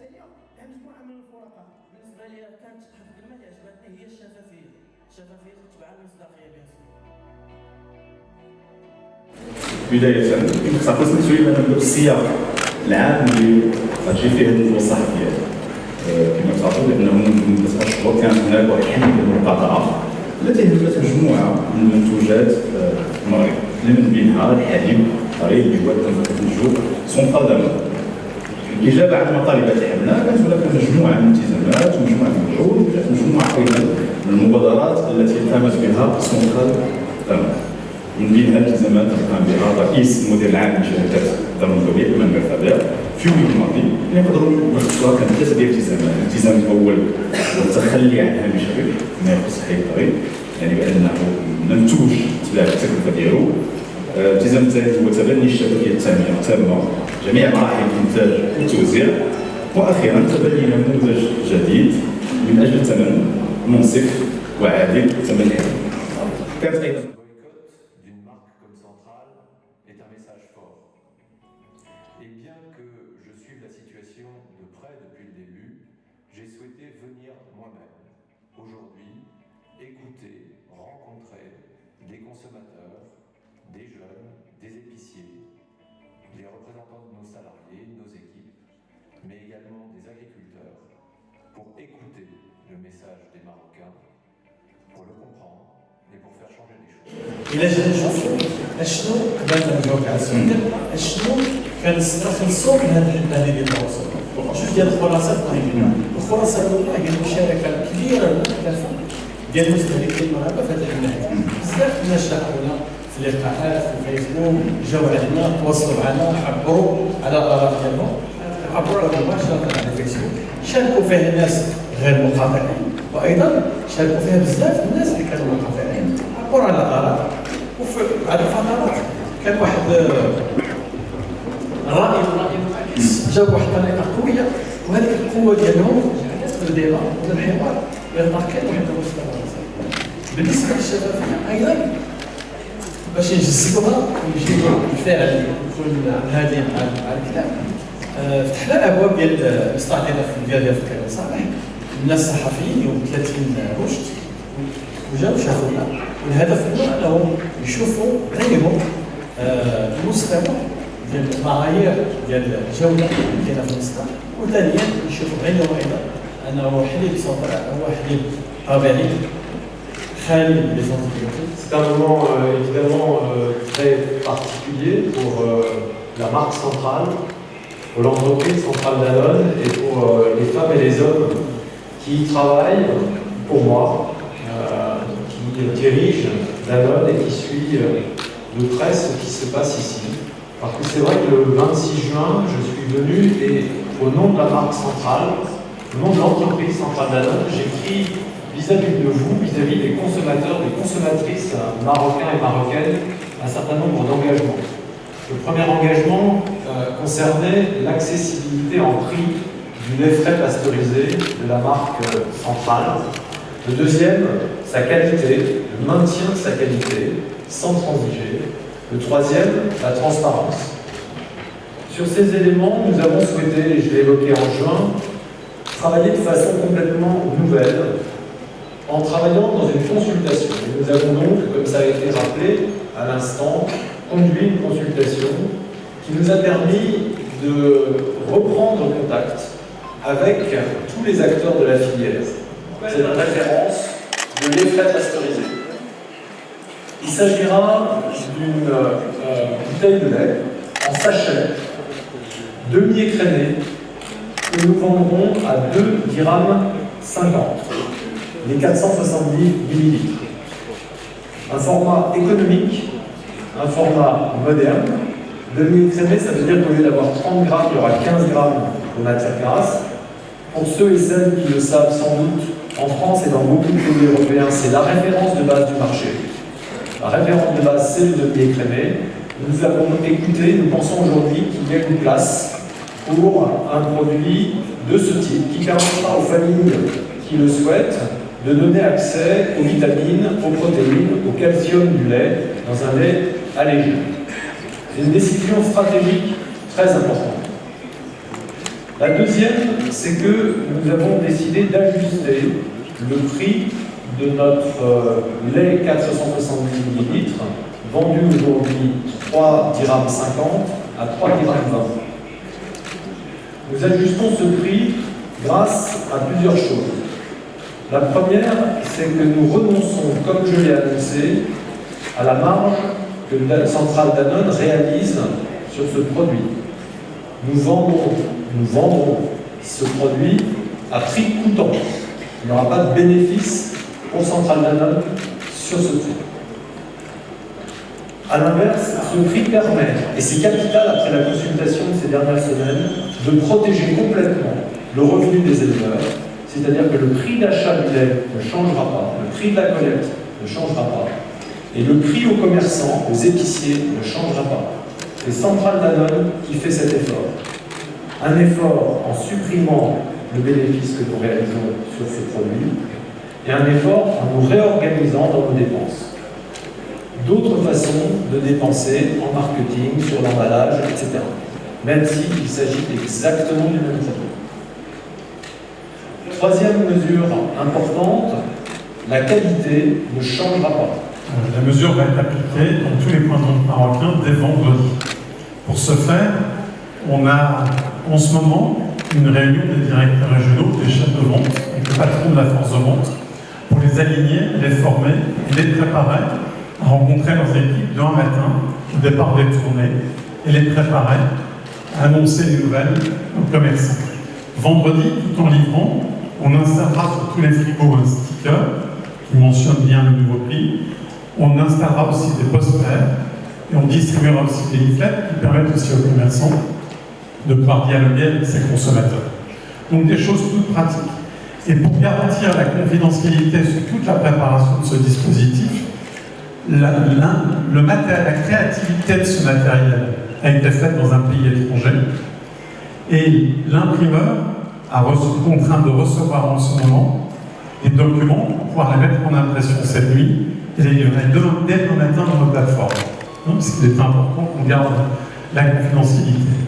ثانيه لها مجموعه من الفروقات. بالنسبه لي كانت واحد الكلمه اللي عجبتني هي الشفافيه. الشفافيه تتبع المصداقيه بها. بداية خصنا شوية نبداو بالسياق العام اللي غتجي فيه هذه الندوة الصحفية. كما تعرفوا بأنه منذ 9 شهور كانت هناك واحد الحملة المقاطعة التي هدفت مجموعة من منتوجات المغرب اللي من بينها الحليب، الطريق اللي هو كنتنتجو سونطال دابا. الإجابة على المطالبات اللي عندنا كانت هناك مجموعة من الالتزامات ومجموعة من الجهود ومجموعة أيضا من المبادرات التي قامت بها سونطال دابا. من بين الالتزامات اللي قام بها رئيس المدير العام للشركات الدنماركية إمام بيرفابير في يوم الماضي اللي نقدروا نلخصوها كانت 3 ديال الالتزامات. الالتزام الأول هو التخلي عن هامش الربح ما يخص حي الطريق، يعني بأنه منتوج تباع التكلفة ديالو. الالتزام الثاني هو تبني الشبكية التامة جميع مراحل الإنتاج والتوزيع. وأخيرا تبني نموذج جديد من أجل ثمن منصف وعادل ثمن الحليب. كانت أيضا Et bien que je suive la situation de près depuis le début, j'ai souhaité venir moi-même, aujourd'hui, écouter, rencontrer des consommateurs, des jeunes, des épiciers, des représentants de nos salariés, de nos équipes, mais également des agriculteurs, pour écouter le message des Marocains, pour le comprendre et pour faire changer les choses. إلا جينا نشوفوا أشنو قبل ما نجاوب على السؤال أشنو كنستخلصوا من هذه الحملة ديال التواصل. جوج ديال الخلاصات مهمين. الخلاصة الأولى هي المشاركة الكبيرة المكلفة ديال المستهلكين المغاربة في هذه الحملة. بزاف الناس شاركونا في اللقاءات في الفيسبوك، جاوا عندنا تواصلوا معنا، عبروا على الآراء ديالهم، عبروا مباشرة على الفيسبوك، شاركوا فيها الناس غير مقاطعين، وأيضا شاركوا فيها بزاف الناس اللي كانوا مقاطعين، عبروا على الآراء. وفي بعد فترات كان واحد رائد جاب واحد الطريقه قويه، وهذيك القوه ديالهم تقدر ديالها ولا الحوار يرتقي لواحد المستوى. بالنسبه للشفافيه ايضا باش نجسدوها ونجيبوا بالفعل يكون هادي على الكلام. فتحنا ابواب ديال الاستعداد ديال الكلام صالح. الناس الصحفيين يوم 30 رشد وجاو شافونا، والهدف هو انهم يشوفوا عينهم المستوى ديال المعايير ديال الجوده اللي كاينه في المصنع، وثانيا يشوفوا بعينهم ايضا انه حليب صنطاء هو حليب طبيعي خالي من les antibiotiques. C'est un moment évidemment très particulier pour la marque Centrale, pour l'entreprise Centrale Danone et pour les femmes et les hommes qui y travaillent pour moi, qui dirigent Danone et qui suivent de près ce qui se passe ici. Parce que c'est vrai que le 26 juin, je suis venu et au nom de la marque Centrale, au nom de l'entreprise Centrale Danone, j'écris vis-à-vis de vous, vis-à-vis des consommateurs, des consommatrices marocains et marocaines, un certain nombre d'engagements. Le premier engagement concernait l'accessibilité en prix du lait frais pasteurisé de la marque Centrale. Le deuxième, sa qualité, le maintien de sa qualité, sans transiger. Le troisième, la transparence. Sur ces éléments, nous avons souhaité, et je l'ai évoqué en juin, travailler de façon complètement nouvelle, en travaillant dans une consultation. Et nous avons donc, comme ça a été rappelé à l'instant, conduit une consultation qui nous a permis de reprendre contact avec tous les acteurs de la filière. C'est la référence de lait frais pasteurisé. Il s'agira d'une bouteille de lait en sachet, demi-écrémé, que nous vendrons à 2,50 dirhams, les 470 millilitres. Un format économique, un format moderne. Demi-écrémé, ça veut dire qu'au lieu d'avoir 30 grammes, il y aura 15 grammes de matière grasse. Pour ceux et celles qui le savent sans doute, en France et dans beaucoup de pays européens, c'est la référence de base du marché. La référence de base, c'est le demi-écrémé. Nous avons écouté, nous pensons aujourd'hui qu'il y a une place pour un produit de ce type qui permettra aux familles qui le souhaitent de donner accès aux vitamines, aux protéines, au calcium du lait dans un lait allégé. C'est une décision stratégique très importante. La deuxième, c'est que nous avons décidé d'ajuster le prix de notre lait 470 ml, vendu aujourd'hui 3,50 dirhams à 3,20 dirhams. Nous ajustons ce prix grâce à plusieurs choses. La première, c'est que nous renonçons, comme je l'ai annoncé, à la marge que la centrale Danone réalise sur ce produit. Nous vendrons ce produit à prix coûtant. Il n'y aura pas de bénéfice pour centrale Danone sur ce prix. A l'inverse, ce prix permet, et c'est capital après la consultation de ces dernières semaines, de protéger complètement le revenu des éleveurs, c'est-à-dire que le prix d'achat du lait ne changera pas, le prix de la collecte ne changera pas, et le prix aux commerçants, aux épiciers ne changera pas. C'est Centrale Danone qui fait cet effort. Un effort en supprimant le bénéfice que nous réalisons sur ces produits, et un effort en nous réorganisant dans nos dépenses. D'autres façons de dépenser en marketing, sur l'emballage, etc. Même s'il s'agit exactement du même produit. Troisième mesure importante, la qualité ne changera pas. La mesure va être appliquée dans tous les points de vente marocains dès vendredi. Pour ce faire, on a en ce moment une réunion des directeurs régionaux, des chefs de vente, avec le patron de la force de vente, pour les aligner, les former, les préparer à rencontrer leurs équipes demain matin, au départ des tournées, et les préparer à annoncer les nouvelles aux commerçants. Vendredi, tout en livrant, on installera sur tous les frigos un sticker qui mentionne bien le nouveau prix. On installera aussi des posters et on distribuera aussi des leaflets qui permettent aussi aux commerçants de pouvoir dialoguer avec ses consommateurs. Donc des choses toutes pratiques. Et pour garantir la confidentialité sur toute la préparation de ce dispositif, la créativité de ce matériel a été faite dans un pays étranger et l'imprimeur a contraint de recevoir en ce moment des documents pour pouvoir les mettre en impression cette nuit et les livrer dès demain matin dans nos plateformes. Parce qu'il est important qu'on garde la confidentialité.